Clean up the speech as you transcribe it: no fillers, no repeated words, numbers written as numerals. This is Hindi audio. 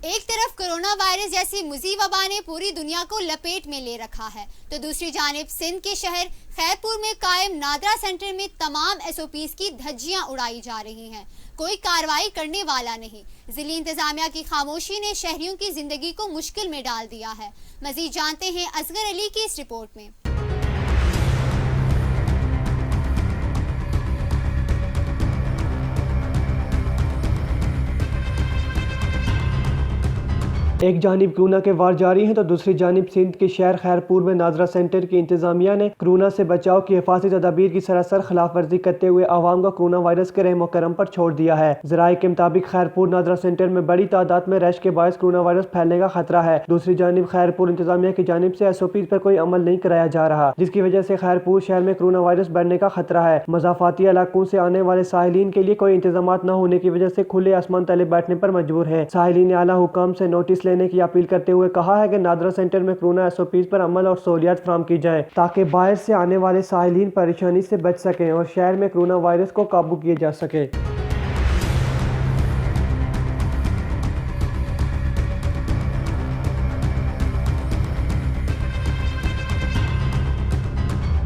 एक तरफ कोरोना वायरस जैसी मुसीबत वबा ने पूरी दुनिया को लपेट में ले रखा है, तो दूसरी जानिब सिंध के शहर खैरपुर में कायम नादरा सेंटर में तमाम एसओपीज की धज्जियां उड़ाई जा रही हैं। कोई कार्रवाई करने वाला नहीं। जिली इंतजामिया की खामोशी ने शहरियों की जिंदगी को मुश्किल में डाल दिया है। मजीद जानते हैं असगर अली की इस रिपोर्ट में। एक जानिब कोरोना के वार जारी हैं तो दूसरी जानिब सिंध के शहर खैरपुर में नादरा सेंटर की इंतजामिया ने कोरोना से बचाव की हिफाजती तदाबीर की सरासर खिलाफ वर्जी करते हुए आवाम को कोरोना वायरस के रहमो करम पर छोड़ दिया है। जराये के मुताबिक खैरपुर नादरा सेंटर में बड़ी तादाद में रश के बायस कोरोना वायरस फैलने का खतरा है। दूसरी जानिब खैरपुर इंतजामिया की जानिब से एसओपी पर कोई अमल नहीं कराया जा रहा, जिसकी वजह से खैरपुर शहर में कोरोना वायरस बढ़ने का खतरा है। मज़ाफाती इलाकों से आने वाले साहिलीन के लिए कोई इंतजाम न होने की वजह से खुले आसमान तले बैठने पर मजबूर है। साहिलीन ने आला हुकाम से नोटिस लेने की अपील करते हुए कहा है कि नादरा सेंटर में कोरोना एसओपीज पर अमल और सहूलियात फराहम की जाए ताकि बाहर से आने वाले साहिलीन परेशानी से बच सकें और शहर में कोरोना वायरस को काबू किया जा सके।